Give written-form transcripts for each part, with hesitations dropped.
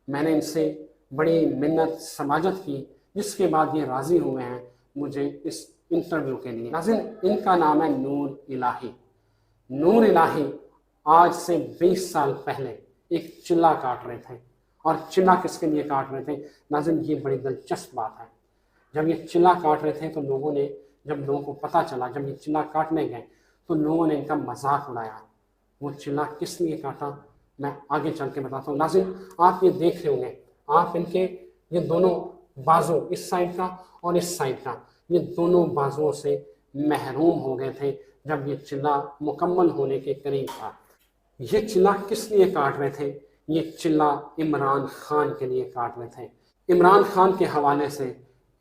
मैंने इनसे बड़ी मिन्नत समाजत की, जिसके बाद ये राज़ी हुए हैं मुझे इस इंटरव्यू के लिए। नाज़रीन, इनका नाम है नूर इलाही। नूर इलाही आज से 20 साल पहले एक चिल्ला काट रहे थे। और चिल्ला किसके लिए काट रहे थे? नाज़रीन, ये बड़ी दिलचस्प बात है। जब ये चिल्ला काट रहे थे तो जब लोगों को पता चला, जब ये चिल्ला काटने गए तो लोगों ने इनका मजाक उड़ाया। वो चिल्ला किस लिए काटा, मैं आगे चल के बताता हूँ। नाज़रीन, आप ये देख रहे होंगे, आप इनके ये दोनों बाजू, इस साइड का और इस साइड का, ये दोनों बाजुओं से महरूम हो गए थे जब ये चिल्ला मुकम्मल होने के करीब था। ये चिल्ला किस लिए काट रहे थे? ये चिल्ला इमरान खान के लिए काट रहे थे। इमरान खान के हवाले से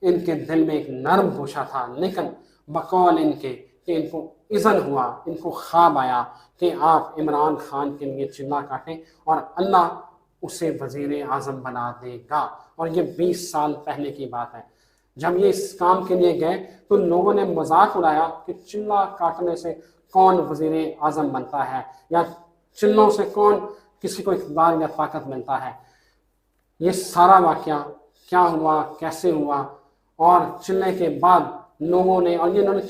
इनके दिल में एक नरम गोशा था, लेकिन बकौल इनके कि इनको इज़न हुआ, इनको ख्वाब आया कि आप इमरान खान के लिए चिल्ला काटें और अल्लाह उसे वज़ीर आज़म बना देगा। और ये 20 साल पहले की बात है। जब ये इस काम के लिए गए तो लोगों ने मजाक उड़ाया कि चिल्ला काटने से कौन वज़ीर आज़म बनता है, या चिल्लों से कौन किसी को इक़्तिदार या ताकत मिलता है। ये सारा वाक़या क्या हुआ, कैसे हुआ, और चिल्ले के बाद लोगों ने, और ये इन्होंने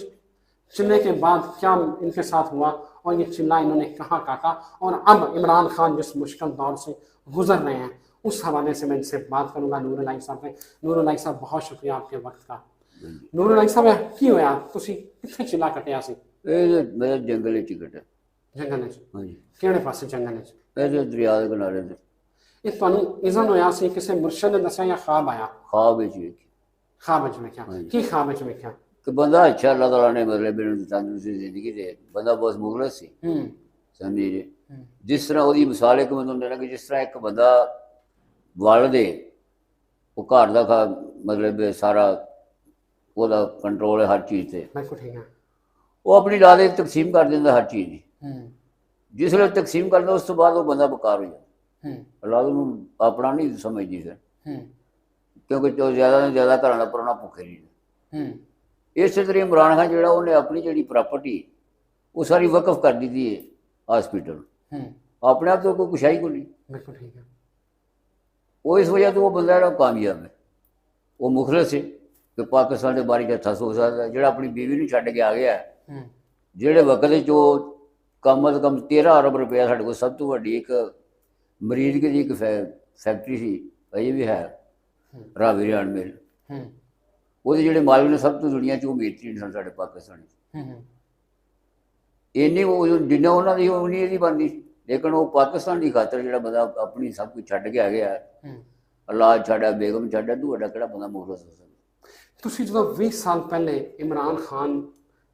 चिल्ले के बाद क्या इनके साथ हुआ, और ये चिल्ला इन्होंने कहाँ काटा, और अब इमरान खान जिस मुश्किल दौर से गुजर रहे हैं उस हवाले से मैं इनसे बात करूँगा। नूर इलाही साहब से। नूर इलाही साहब, बहुत शुक्रिया आपके वक्त का। नूर इलाही साहब, की होया तुसीं कित्थे चिल्ला कटिया सी? मेरे जंगल च कटे। जंगल च? हाँ जी। किहड़े पासे जंगल च? ये दरिया के किनारे ते। ये तुहानूं इज़न होया सी, किसी मुर्शद ने दस्सिया या ख्वाब आया? ख्वाब विच वेखी ख्वाब च वेख्या? की ख्वाब च वेख्या? कि बंदा अच्छा अल्लाह ताला ने मतलब मैनूं तंदुरुस्ती जिंदगी दे, बंदा बहुत मुखलस सी, समझी जी। जिस तरह ਉਹਦੀ मिसाल एक मैं तुहानूं देना कि जिस तरह एक बंदा वल दे वो घर दा मतलब सारा ਉਹਦਾ कंट्रोल है हर चीज़ ते, बिल्कुल ठीक है। वो अपनी लादे तकसीम कर दिंदा हर चीज़ दी। जिसलै तकसीम करदा उस तो बाद वो बंदा बेकार हो जाता। औलाद ਉਹਨੂੰ अपना नहीं समझदी फिर, क्योंकि जो ज़्यादा तो ज़्यादा घरां दा पराना भुक्खे नहीं। इस तरह इमरान खान जो उन्हें अपनी जी प्रॉपर्टी वो सारी वकफ कर दी थी हॉस्पिटल, अपने आप तो कोई कुशाई को नहीं। बिल्कुल ठीक है। वो इस वजह तो वो बंदा जो कामयाब है, वो मुखलस है कि पाकिस्तान के बारे हथा सो सकता। जो अपनी बीवी नहीं छड्ड के आ गया, जोड़े वक्त जो कम अज कम 13 अरब रुपया साढ़े को सब तो वड्डी एक मरीज की एक फैक्ट्री सी, अजे भी है, रावी रियान मिल। वो जोड़े मालिक ने सब तो दुनिया वो अमीर नहीं सन साढ़े पाकिस्तान। इन्नी वो जिन्ना उन्होंने उन्नी यदी बनती, लेकिन वो पाकिस्तान की खातर जो बंदा अपनी सब कुछ छड्ड के आ गया, औलाद छड्डा, बेगम छड्डा, तू वड्डा किहड़ा बंदा मुखलस हो सकदा। तुसीं जदों 20 साल पहले इमरान खान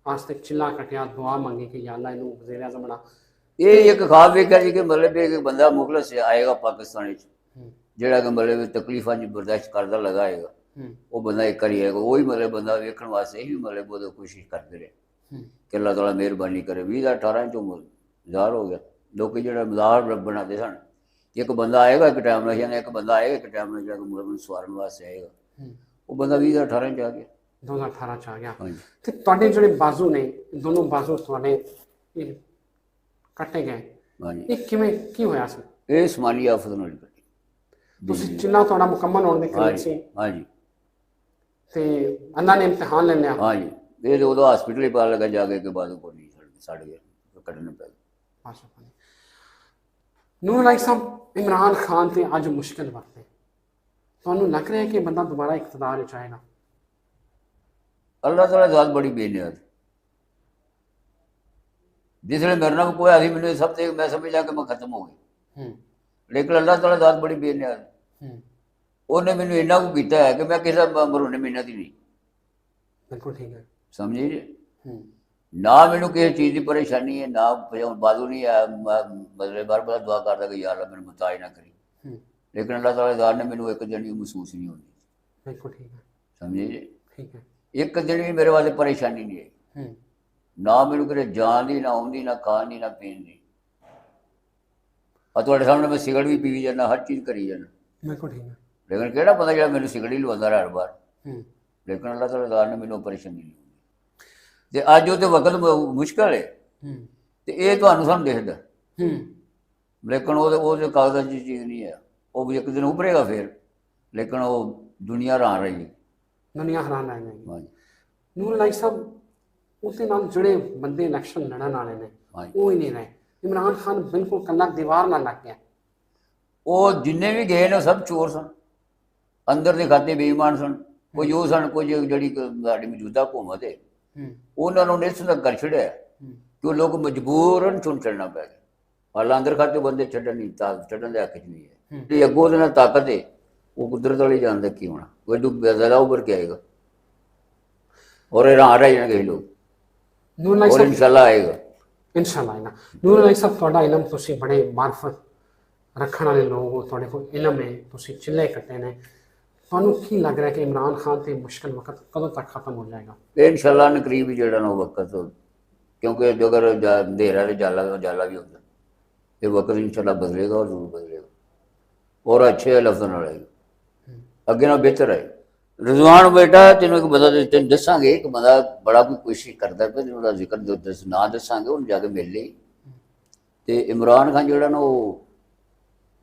वास्ते चिल्ला कटिया, दुआ मंगी कि या अल्लाह इहनूं वज़ीर आज़म बना, ये एक ख्वाब वेख्या जी कि मतलब एक बंदा मुखलस आएगा पाकिस्तान, जोड़ा कि मतलब तकलीफा बर्दाश्त करता लगा आएगा, वो बंदा एक बारी आएगा। वही मतलब बंदा वेखण वास्ते ही मतलब वो कोशिश करते रहे कि अल्लाह ताला मेहरबानी करे। 2018 चो ज़ाहिर हो गया, लोग जो मज़ार बनाते सन, एक बंदा आएगा एक टाइम में, एक बंदा आएगा एक टाइम में जो मुल्क सवारन वास्ते आएगा, वो बंदा 2018 च आ गया। 2018 च आ गया। तो तुहाडे जिहड़े बाजू ने, दोनों बाजू तुहाडे कट्टे गए, ये किवें की होया सी? ये समाली आफत नाल कट्टी। तुसीं चिल्ला तुहाडा मुकम्मल होने दे करीब सी? हाँ जी। ते अल्लाह ने इम्तिहान ले लिया? हाँ जी। ये तो उदो हॉस्पिटल ही पता लगा जाके के बाद को नहीं सड़ गया, कटने पे। नूर इलाही साहब, इमरान खान ते अज मुश्किल वक्त है, तुहानूं लग रहा है कि बंदा दोबारा इकतदार च आएगा? अल्लाह ताला ज़ात बड़ी बेनियाज। जिसले मेरे नाल कोई आदमी मैंने सब ते मैं समझा कि मैं खत्म हो गई, लेकिन अल्लाह ताला ज़ात बड़ी बेनियाज। उन्हें मैंने इन्ना को किया है कि मैं किसी महीने मेहनत ही नहीं। बिल्कुल ठीक है। समझी जी। ना मैनू किसी चीज़ की परेशानी है, ना बाजू नहीं है, मतलब बार बार दुआ करता कि यार मैंने मुताज ना करी, लेकिन अल्लाह ताला ज़ात ने मैनू एक दिन भी महसूस नहीं होनी। बिल्कुल ठीक है। समझी जी। ठीक है। एक दिन भी मेरे वास्ते परेशानी नहीं आई, ना मैनू किते जान दी, ना आउंदी, ना खान दी, ना पीन दी। और तुहाडे सामने मैं सिगरट भी पी जाना, हर चीज़ करी जाना। बिल्कुल ठीक है। लेकिन केड़ा बंदा जो मैनू सिगरट ही लवांदा हर बार, लेकिन अल्लाह ताला ज़ात ने मैनू परेशानी नहीं होनी। तो अज वो वक्त मुश्किल है, तो ये तुहानूं सानूं दिखदा, लेकिन वो कागज़ां च चीज़ नहीं है। ਉਹ ਇੱਕ ਦਿਨ ਉਭਰੇਗਾ ਫਿਰ, ਲੇਕਿਨ ਉਹ ਦੁਨੀਆ ਹਰਾ ਰਹੀ ਹੈ। ਦੁਨੀਆ ਹੈਰਾਨ ਰਹਿ ਜਾਏਗੀ। ਹਾਂਜੀ ਨੂਰ ਇਲਾਹੀ ਸਾਹਿਬ, ਉਹਦੇ ਨਾਲ ਜਿਹੜੇ ਬੰਦੇ ਇਲੈਕਸ਼ਨ ਲੜਨ ਵਾਲੇ ਨੇ ਹਾਂਜੀ। ਉਹ ਹੀ ਨਹੀਂ ਰਹੇ। ਇਮਰਾਨ ਖਾਨ ਬਿਲਕੁਲ ਕੱਲਾ ਦੀਵਾਰ ਨਾਲ ਲੱਗ ਗਿਆ। ਉਹ ਜਿੰਨੇ ਵੀ ਗਏ ਨੇ ਉਹ ਸਭ ਚੋਰ ਸਨ, ਅੰਦਰ ਦੇ ਖਾਤੇ ਬੇਈਮਾਨ ਸਨ। ਕੁਝ ਉਹ ਸਨ, ਕੁਝ ਜਿਹੜੀ ਸਾਡੀ ਮੌਜੂਦਾ ਹੁਕੂਮਤ ਹੈ ਉਹਨਾਂ ਨੂੰ ਇਸ ਤਰ੍ਹਾਂ ਕਰ ਛੜਿਆ ਕਿ ਉਹ ਲੋਕ ਮਜਬੂਰਨ ਚੁਣ ਚੜਨਾ ਪੈ ਗਿਆ। ਹਾਲਾਂ ਅੰਦਰ ਖਾਤੇ ਬੰਦੇ ਛੱਡਣ ਨਹੀਂ, ਛੱਡਣ ਦੇ ਹੱਕ 'ਚ ਨਹੀਂ ਹੈ। ਜਿਹੜੀ ਅੱਗੋਂ ਉਹਦੇ ਨਾਲ ਤਾਕਤ ਹੈ ਉਹ ਕੁਦਰਤ ਵਾਲੀ ਜਾਣਦਾ ਕੀ ਹੋਣਾ, ਉਹ ਐਡੂ ਜ਼ਿਆਦਾ ਉੱਭਰ ਕੇ ਆਏਗਾ ਔਰ ਹੈਰਾਨ ਰਹਿ ਜਾਣਗੇ ਲੋਕ, ਨੂਰ ਇਲਾਹੀ ਔਰ ਸਾਹਿਬ ਇਨਸ਼ਾਅੱਲਾ ਆਏਗਾ। इंशाअल्लाह आएगा। ਨੂਰ ਇਲਾਹੀ ਸਾਹਿਬ, ਤੁਹਾਡਾ ਇਲਮ, ਤੁਸੀਂ ਬੜੇ ਮਾਰਫਤ ਰੱਖਣ ਵਾਲੇ ਲੋਕ ਹੋ, ਤੁਹਾਡੇ ਕੋਲ ਇਲਮ ਹੈ, ਤੁਸੀਂ ਚਿੱਲੇ ਕੱਟੇ ਨੇ। ਤੁਹਾਨੂੰ ਕੀ ਲੱਗ ਰਿਹਾ ਕਿ ਇਮਰਾਨ ਖਾਨ ਤੇ ਮੁਸ਼ਕਿਲ ਵਕਤ ਕਦੋਂ ਤੱਕ ਖਤਮ ਹੋ ਜਾਏਗਾ? ਤੇ ਇਨਸ਼ਾਅੱਲਾ ਨਕਰੀਬ ਹੀ ਜਿਹੜਾ ਨਾ ਉਹ ਵਕਤ, ਕਿਉਂਕਿ ਜੋ ਅਗਰ ਅੰਧੇਰਾ ਤੇ ਉਜਾਲਾ ਵੀ ਹੁੰਦਾ, ਇਹ ਵਕਤ ਇਨਸ਼ਾਅੱਲਾ ਬਦਲੇਗਾ ਔਰ ਜ਼ਰੂਰ ਬਦਲੇਗਾ ਔਰ ਅੱਛੇ ਲਫ਼ਜ਼ਾਂ ਨਾਲ ਆਏਗਾ, ਅੱਗੇ ਨਾਲ ਬਿਹਤਰ ਆਏ। ਰਿਜ਼ਵਾਨ ਬੇਟਾ, ਤੈਨੂੰ ਇੱਕ ਬੰਦਾ ਤੈਨੂੰ ਦੱਸਾਂਗੇ, ਇੱਕ ਬੰਦਾ ਬੜਾ ਕੋਈ ਕੋਸ਼ਿਸ਼ ਕਰਦਾ ਪਿਆ, ਤੈਨੂੰ ਉਹਦਾ ਜ਼ਿਕਰ ਨਾ ਦੱਸਾਂਗੇ, ਉਹਨੂੰ ਜਾ ਕੇ ਮਿਲ ਲਈ। ਤੇ ਇਮਰਾਨ ਖਾਨ ਜਿਹੜਾ ਨਾ ਉਹ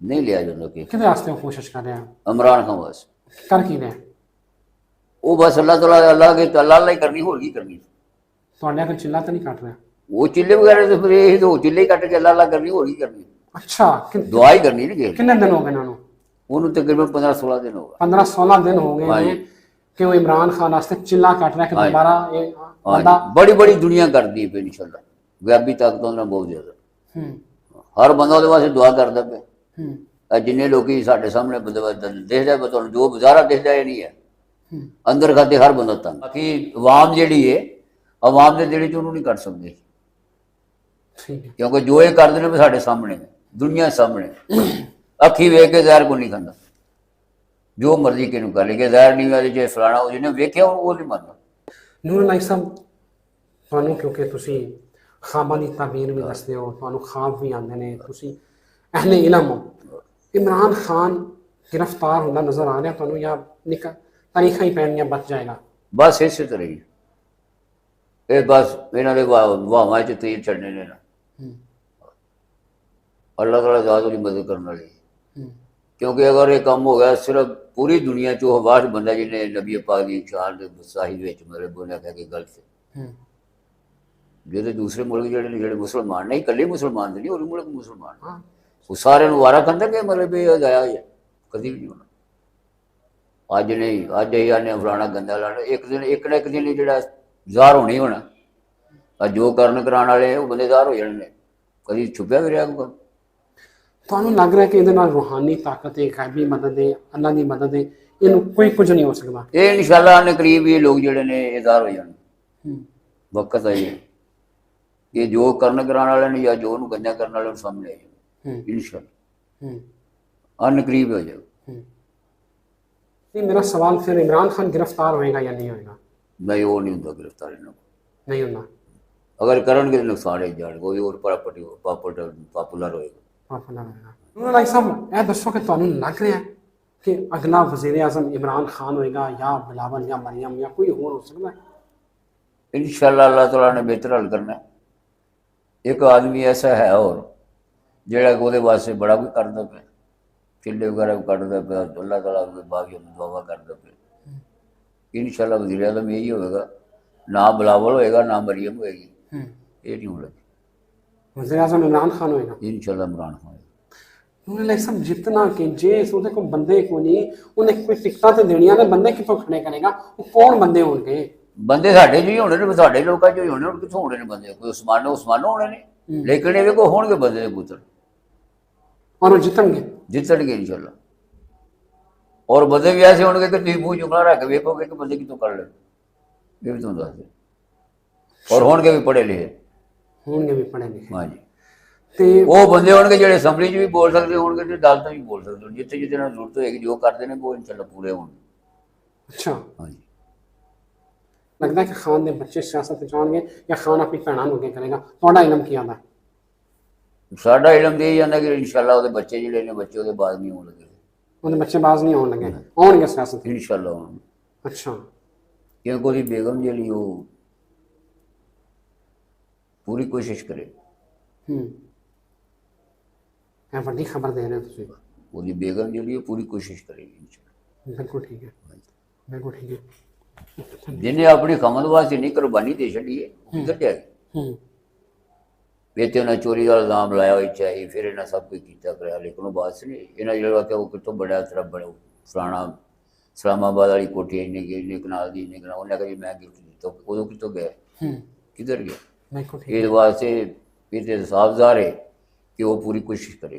ਨਹੀਂ ਲਿਆ ਜਾਂਦਾ ਕਿ ਕਿਹਦੇ ਵਾਸਤੇ ਉਹ ਕੋਸ਼ਿਸ਼ ਕਰ ਰਿਹਾ? ਇਮਰਾਨ ਖਾਨ ਵਾਸਤੇ ਕਰ ਕੀ ਰਿਹਾ? ਉਹ ਬਸ ਅੱਲਾਹ ਤਾਲਾ, ਅੱਲਾਹ ਹੀ ਕਰਨੀ, ਹੋਰ ਕੀ ਕਰਨੀ। ਤੁਹਾਡੇ ਕੋਲ ਚਿੱਲਾ ਤਾਂ ਨਹੀਂ ਕੱਟ ਰਿਹਾ? ਉਹ ਚਿੱਲੇ ਵਗੈਰਾ ਤੇ ਫਿਰ ਇਹ ਤਾਂ ਚਿੱਲੇ ਕੱਟ ਕੇ ਅੱਲਾਹ ਕਰਨੀ, ਹੋਰ ਕੀ ਕਰਨੀ। ਅੱਛਾ, ਦੁਆ ਹੀ ਕਰਨੀ ਨਹੀਂ। ਕਿੰਨੇ ਦਿਨ ਹੋ ਗਏ ਇਹਨਾਂ ਨੂੰ? ਉਹਨੂੰ ਤਕਰੀਬਨ 15-16 ਦਿਨ ਹੋ ਗਏ। 15-16 ਦਿਨ ਹੋ ਗਏ ਨੇ ਕਿ ਉਹ ਇਮਰਾਨ ਖਾਨ ਵਾਸਤੇ ਚਿੱਲਾ ਕੱਟ ਰਿਹਾ ਕਿ ਦੁਬਾਰਾ ਇਹ ਬੰਦਾ। ਬੜੀ ਦੁਨੀਆ ਕਰਦੀ ਹੈ ਇਨਸ਼ਾਅੱਲਾ, ਵਿਆਬੀ ਤਾਕਤਾਂ ਨਾਲ ਬਹੁਤ ਜ਼ਿਆਦਾ। ਹਰ ਬੰਦਾ ਉਹਦੇ ਵਾਸਤੇ ਦੁਆ ਕਰਦਾ ਪਿਆ। ਜਿੰਨੇ ਲੋਕੀ ਸਾਡੇ ਸਾਹਮਣੇ ਦੇਖਦਾ, ਤੁਹਾਨੂੰ ਜੋ ਗੁਜ਼ਾਰਾ ਦਿਖਦਾ ਇਹ ਨਹੀਂ ਹੈ, ਅੰਦਰ ਖਾਤੇ ਹਰ ਬੰਦਾ ਤੰਗ। ਬਾਕੀ ਆਵਾਮ ਜਿਹੜੀ ਹੈ, ਆਵਾਮ ਦੇ ਦਿਲ 'ਚ ਉਹਨੂੰ ਨਹੀਂ ਕੱਢ ਸਕਦੇ, ਕਿਉਂਕਿ ਜੋ ਇਹ ਕਰਦੇ ਨੇ ਸਾਡੇ ਸਾਹਮਣੇ, ਦੁਨੀਆ ਸਾਹਮਣੇ, ਅੱਖੀ ਵੇਖ ਕੇ ਜ਼ਹਿਰ ਕੋਈ ਨਹੀਂ ਖਾਂਦਾ। ਜੋ ਮਰਜ਼ੀ ਕਿਹਨੂੰ ਕਰ ਲਈਏ, ਜ਼ਹਿਰ ਨਹੀਂ ਵਾਲੀ ਜੇ ਫਲਾਣਾ ਉਹ ਜਿਹਨੇ ਵੇਖਿਆ ਉਹ ਨਹੀਂ ਮੰਨਦਾ। ਨੂਰ ਇਲਾਹੀ ਸਾਹਿਬ, ਤੁਹਾਨੂੰ ਕਿਉਂਕਿ ਤੁਸੀਂ ਖਾਬਾਂ ਦੀ ਤਾਬੀਰ ਵੀ ਦੱਸਦੇ ਹੋ, ਤੁਹਾਨੂੰ ਖਾਬ ਵੀ ਆਉਂਦੇ ਨੇ, ਤੁਸੀਂ ਅਹਿਲੇ ਇਲਮ ਹੋ। ਇਮਰਾਨ ਖਾਨ गिरफ्तार ਹੁੰਦਾ ਨਜ਼ਰ ਆ ਰਿਹਾ ਤੁਹਾਨੂੰ, ਜਾਂ ਤਾਰੀਖਾਂ ਹੀ ਪੈਣੀਆਂ ਬਚ ਜਾਏਗਾ? ਬਸ ਇਸੇ ਤਰ੍ਹਾਂ ਹੀ ਇਹ, ਬਸ ਇਹਨਾਂ ਦੇ ਵਾਹਾਂ 'ਚ ਤੀਰ ਛੱਡਣੇ ਨੇ ਨਾ। ਅੱਲਾਹ ਤਾਲਾ ਜ਼ਾਤ ਉਹਦੀ ਮਦਦ ਕਰਨ ਵਾਲੀ, ਕਿਉਂਕਿ ਅਗਰ ਇਹ ਕੰਮ ਹੋ ਗਿਆ, ਸਿਰਫ ਪੂਰੀ ਦੁਨੀਆ 'ਚ ਉਹ ਵਾਹਿਦ ਬੰਦਾ ਜਿਹਨੇ ਨਬੀ ਪਾਕ ਦੀ ਸ਼ਾਨ ਦੇ ਸਾਹਿਬ ਵਿੱਚ ਮੇਰੇ ਬੋਲਿਆ ਕਿ ਗਲਤ ਹੈ। ਜਿਹੜੇ ਦੂਸਰੇ ਮੁਲਕ ਜਿਹੜੇ ਨੇ, ਜਿਹੜੇ ਮੁਸਲਮਾਨ ਨਹੀਂ, ਇਕੱਲੇ ਮੁਸਲਮਾਨ ਦੇ ਨਹੀਂ, ਹੋਰ ਮੁਲਕ ਮੁਸਲਮਾਨ, ਉਹ ਸਾਰਿਆਂ ਨੂੰ ਵਾਰਾ ਖਾਂਦਾ ਕਿ ਮਤਲਬ ਇਹ ਅਜਾਇਆ ਹੋਇਆ, ਕਦੀ ਵੀ ਨਹੀਂ ਹੋਣਾ। ਅੱਜ ਨਹੀਂ, ਅੱਜ ਹੀ ਆਨੇ ਫਲਾਣਾ ਗੰਦਾ ਲਾਣਾ, ਇੱਕ ਦਿਨ ਇੱਕ ਨਾ ਇੱਕ ਦਿਨ ਜਿਹੜਾ ਜ਼ਾਹਰ ਹੋਣਾ ਹੀ ਹੋਣਾ। ਅੱਜ ਜੋ ਕਰਨ ਕਰਾਉਣ ਵਾਲੇ ਉਹ ਬੰਦੇ ਜ਼ਾਹਰ ਹੋ ਜਾਣੇ ਨੇ, ਕਦੀ ਛੁਪਿਆ ਵੀ ਰਿਹਾ ਕੋਈ। ਤੁਹਾਨੂੰ ਲੱਗ ਰਿਹਾ ਕਿ ਇਹਦੇ ਨਾਲ ਰੂਹਾਨੀ ਤਾਕਤ ਹੈ, ਗੈਬੀ ਮਦਦ ਹੈ, ਅੱਲਾ ਦੀ ਮਦਦ ਹੈ, ਇਹਨੂੰ ਕੋਈ ਕੁਝ ਨਹੀਂ ਹੋ ਸਕਦਾ? ਇਹ ਇਨਸ਼ਾਅੱਲਾ ਨੇ ਕਰੀਬ ਇਹ ਲੋਕ ਜਿਹੜੇ ਨੇ ਇਹ ਜ਼ਾਹਰ ਹੋ ਜਾਣ, ਵਕਤ ਆਈ ਹੈ ਕਿ ਜੋ ਕਰਨ ਕਰਾਉਣ ਵਾਲੇ ਨੇ ਜਾਂ ਜੋ ਉਹਨੂੰ ਗੰਦਾ ਕਰਨ ਵਾਲੇ ਨੂੰ ਸਾਹਮਣੇ ਆ ਜਾਣ ਇਨਸ਼ਾਅੱਲਾ, ਕਰੀਬ ਹੋ ਜਾਏ। मेरा सवाल फिर, इमरान खान गिरफ्तार होएगा या नहीं होएगा? नहीं, वो नहीं होता गिरफ्तार, नहीं होना। अगर करनगे तो नुकसान है, जान कोई और प्रॉपर्टी पॉपुलर होएगा। ਨੂਰ ਇਲਾਹੀ ਸਾਹਿਬ, ਇਹ ਦੱਸੋ ਕਿ ਤੁਹਾਨੂੰ ਲੱਗ ਰਿਹਾ ਕਿ ਅਗਲਾ ਵਜ਼ੀਰ ਆਜ਼ਮ ਇਮਰਾਨ ਖਾਨ ਹੋਏਗਾ, ਜਾਂ ਬਿਲਾਵਲ, ਜਾਂ ਮਰੀਮ, ਜਾਂ ਕੋਈ ਹੋਰ ਹੋ ਸਕਦਾ है? इंशाअल्लाह अल्लाह ताला ने बेहतर हल करना है। एक आदमी ऐसा है और ਜਿਹੜਾ ਉਹਦੇ ਵਾਸਤੇ ਬੜਾ ਕੁਝ ਕਰਦਾ ਪਿਆ, ਚਿੱਲੇ ਵਗੈਰਾ ਕੱਢਦਾ ਪਿਆ, ਅੱਲਾਹ ਤਾਲਾ ਬਾਗੀਆਂ ਨੂੰ ਦੁਆ ਕਰਦਾ ਪਿਆ। ਇਨਸ਼ਾਅੱਲਾ ਵਜ਼ੀਰ ਆਜ਼ਮ ਇਹੀ ਹੋਵੇਗਾ, ਨਾ ਬਿਲਾਵਲ ਹੋਏਗਾ, ਨਾ ਮਰੀਮ ਹੋਏਗੀ, ਇਹ ਨਹੀਂ ਹੋਣਾ। ਵਜ਼ੀਰ ਆਜ਼ਮ ਇਮਰਾਨ ਖਾਨ ਹੋਏਗਾ ਇਨਸ਼ਾਅੱਲਾ, ਇਮਰਾਨ ਖਾਨ। ਨੂਰ ਇਲਾਹੀ ਸਾਹਿਬ, ਜਿਤਨਾ ਕਿ ਜੇ ਉਹਦੇ ਕੋਲ ਬੰਦੇ ਕੋ ਨਹੀਂ, ਉਹਨੇ ਕੋਈ ਟਿਕਟਾਂ ਤੇ ਦੇਣੀਆਂ ਨੇ, ਬੰਦੇ ਕਿੱਥੋਂ ਖੜੇ ਕਰੇਗਾ? ਉਹ ਕੌਣ ਬੰਦੇ ਹੋਣਗੇ? ਬੰਦੇ ਸਾਡੇ 'ਚ ਹੀ ਹੋਣੇ ਨੇ, ਸਾਡੇ ਲੋਕਾਂ 'ਚ ਹੀ ਹੋਣੇ, ਹੁਣ ਕਿੱਥੋਂ ਹੋਣੇ ਨੇ ਬੰਦੇ? ਕੋਈ ਉਸਮਾਨੋਂ ਹੋਣੇ ਨੇ, ਲੇਕਿਨ ਇਹ ਵੇਖੋ ਹੋਣਗੇ ਬੰਦੇ ਦੇ ਪੁੱਤਰ, ਔਰ ਉਹ ਜਿੱਤਣਗੇ ਇਨਸ਼ਾਅੱਲਾ। ਔਰ ਬੰਦੇ ਵੀ ਐਸੇ ਹੋਣਗੇ ਕਿ ਤੁਸੀਂ ਮੂੰਹ ਚੁੰਗਲਾ ਰੱਖ ਕੇ ਵੇਖੋਗੇ ਕਿ ਬੰਦੇ ਕਿੱਥੋਂ ਕਰ ਲੈ, ਇਹ ਵੀ ਤੁਹਾਨੂੰ ਦੱਸਦੇ। ਔਰ ਹੋਣਗੇ ਵੀ ਪੜ੍ਹੇ ਲਿਖੇ, ਹਾਂਜੀ। ਤੇ ਉਹ ਬੰਦੇ ਹੋਣਗੇ ਜਿਹੜੇ ਅਸੈਂਬਲੀ 'ਚ ਵੀ ਬੋਲ ਸਕਦੇ ਹੋਣਗੇ, ਤੇ ਅਦਾਲਤਾਂ 'ਚ ਵੀ ਬੋਲ ਸਕਦੇ ਹੋਣਗੇ, ਜਿੱਥੇ ਜਿੱਥੇ ਨਾਲ ਜ਼ਰੂਰਤ ਹੋਏਗੀ, ਜੋ ਕਰਦੇ ਨੇ ਉਹ ਇਨਸ਼ਾਅੱਲਾ ਪੂਰੇ ਹੋਣਗੇ। ਅੱਛਾ, ਹਾਂਜੀ। ਲੱਗਦਾ ਕਿ ਖਾਨ ਦੇ ਬੱਚੇ ਸਿਆਸਤ ਵਿੱਚ ਆਉਣਗੇ ਜਾਂ ਖਾਨ ਆਪਣੀ ਭੈਣਾਂ ਨੂੰ ਅੱਗੇ ਕਰੇਗਾ? ਤੁਹਾਡਾ ਇਲਮ ਕੀ ਆਉਂਦਾ? ਸਾਡਾ ਇਲਮ ਦੇ ਹੀ ਜਾਂਦਾ ਕਿ ਇਨਸ਼ਾਅੱਲਾ ਉਹਦੇ ਬੱਚੇ ਜਿਹੜੇ ਨੇ, ਬੱਚੇ ਉਹਦੇ ਬਾਅਦ ਨਹੀਂ ਹੋਣ ਲੱਗੇ, ਉਹਦੇ ਬੱਚੇ ਬਾਜ਼ ਨਹੀਂ ਆਉਣ ਲੱਗੇ, ਆਉਣਗੇ ਸਿਆਸਤ ਇਨਸ਼ਾਅੱਲਾ ਆਉਣਗੇ। ਅੱਛਾ, ਕਿਉਂਕਿ ਉਹਦੀ ਬੇਗਮ ਜਿਹੜੀ ਉਹ ਪੂਰੀ ਕੋਸ਼ਿਸ਼ ਕਰੇ। ਇਹ ਵੱਡੀ ਖਬਰ ਦੇ ਰਹੇ ਹੋ ਤੁਸੀਂ। ਉਹਦੀ ਬੇਗਮ ਜਿਹੜੀ ਉਹ ਪੂਰੀ ਕੋਸ਼ਿਸ਼ ਕਰੇਗੀ बिल्कुल ठीक है, बिल्कुल ठीक है। ਜਿਹਨੇ ਆਪਣੀ ਖਮਦ ਵਾਸਤੇ ਨਹੀਂ ਕੁਰਬਾਨੀ ਦੇ ਛੱਡੀ ਹੈ ਉਹ ਕਿੱਧਰ ਜਾਏਗੀ। ਇਹ ਤੇ ਉਹਨਾਂ ਚੋਰੀ ਦਾ ਇਲਜ਼ਾਮ ਲਾਇਆ ਹੋਈ ਚਾਹੀ, ਫਿਰ ਇਹਨਾਂ ਸਭ ਕੁਝ ਕੀਤਾ ਕਰਿਆ, ਲੇਕਿਨ ਉਹ ਬਾਤ ਨਹੀਂ ਇਹਨਾਂ ਜਿਹੜਾ ਕਿ ਉਹ ਕਿੱਥੋਂ ਬੜਾ ਤਰ੍ਹਾਂ ਬੜਾ ਫਲਾਣਾ ਇਸਲਾਮਾਬਾਦ ਵਾਲੀ ਕੋਠੀ ਇੰਨੇ ਕਨਾਲ ਦੀ ਇੰਨੇ ਕਨਾਲ, ਉਹਨੇ ਕਿਹਾ ਜੀ ਮੈਂ ਗਿਫਟ ਦਿੱਤਾ, ਉਦੋਂ ਕਿੱਥੋਂ ਗਿਆ, ਕਿੱਧਰ ਗਿਆ। ਇਸ ਵਾਸਤੇ ਇਹ ਤੇ ਸਾਫ਼-ਜ਼ਾਹਿਰ है कि वो पूरी कोशिश करे।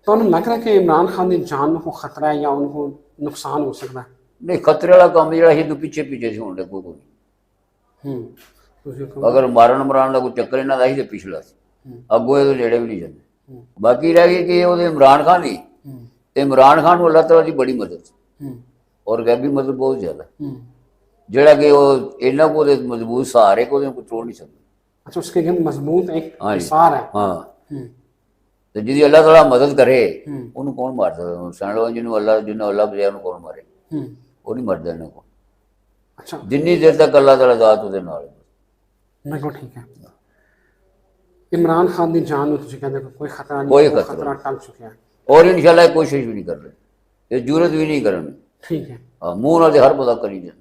तो उन्हें लग रहा है कि इमरान खान की जान को खतरा है या उनको नुकसान हो सकता है? नहीं, खतरे वाला काम जो है पिछे पिछे से होने लगे कोई अगर मारन मरान का कोई चक्कर इन्हों का ही तो पिछला अगों ये नेड़े भी नहीं जाते। बाकी रह गई कि इमरान खान ही, इमरान खान को अल्लाह तआला की बड़ी मदद और गैबी मदद बहुत ज़्यादा, जोड़ा कि इन्हों को मजबूत सहारे को तोड़ नहीं सकते। अच्छा, उसके गिर्द मजबूत एक सार है। हाँ, तो जिदी अल्लाह तआला मदद करे उन्होंने कौन मार सकता, समझ लो जिन्होंने अल्लाह बजाय उन्होंने कौन मारे, वो नहीं मरता इन्होंने को। अच्छा, जिन्नी देर तक अल्लाह तआला ज़ात उहदे नाल है। बिल्कुल ठीक है। इमरान खान की जान में तुझे कहते कोई खतरा नहीं, कोई खतरा टल चुका है और इंशाल्लाह कोशिश भी नहीं कर रहे, ये जरूरत भी नहीं करनी। ठीक है, हाँ, मूँह नाल हर पता करी जाए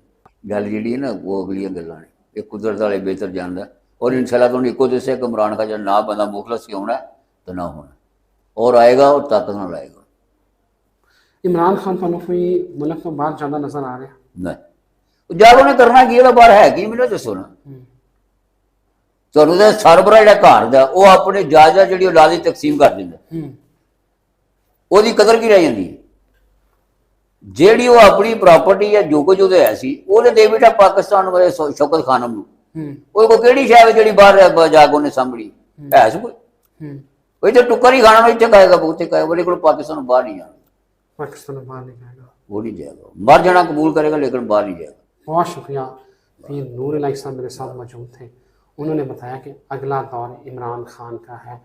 गल जी है ना, वो अगलियां गल्लां ने ये कुदरत वाले बेहतर जानता। और इंशाल्लाह तो इको दस्या कि इमरान खान जब ना बंदा मुखलस ही होना तो ना होना, और आएगा और ताकत नाल आएगा। इमरान खान को कोई मुल्क तो बाहर ज़्यादा नजर आ रहा है नहीं, जब उन्हें करना की बाहर है कि मैंने दसो ना, तो सरबरा जो घर का वो अपने जायदाद जी औलाद तकसीम कर देंगे, ਉਹਦੀ कदर की रह जाती है। ਜਿਹੜੀ ਉਹ ਆਪਣੀ ਪ੍ਰਾਪਰਟੀ ਜਾਂ ਜੋ ਕੁਝ ਉਹਦੇ ਹੈ ਸੀ ਉਹਨੇ ਦੇ ਬੇਟਾ ਪਾਕਿਸਤਾਨ ਵਾਲੇ ਸ਼ੌਕਤ ਖਾਨਮ ਨੂੰ, ਉਹ ਕੋ ਕਿਹੜੀ ਸ਼ਾਇਦ ਜਿਹੜੀ ਬਾਹਰ ਜਾ ਕੇ ਉਹਨੇ ਸਾਂਭੜੀ ਹੈ ਸੀ ਕੋਈ, ਉਹ ਤੇ ਟੁੱਕਰ ਹੀ ਖਾਣਾ ਇੱਥੇ ਖਾਏਗਾ ਬਹੁਤੇ ਖਾਏਗਾ, ਉਹਦੇ ਕੋਲ ਪਾਕਿस्तान बाहर नहीं जाना, पाकिस्तान बाहर नहीं जाएगा, वो नहीं जाएगा, मर जाना कबूल करेगा लेकिन बाहर नहीं जाएगा। बहुत शुक्रिया। फिर नूर इलाही साहब मेरे साथ मौजूद थे, उन्होंने बताया कि अगला दौर इमरान खान का है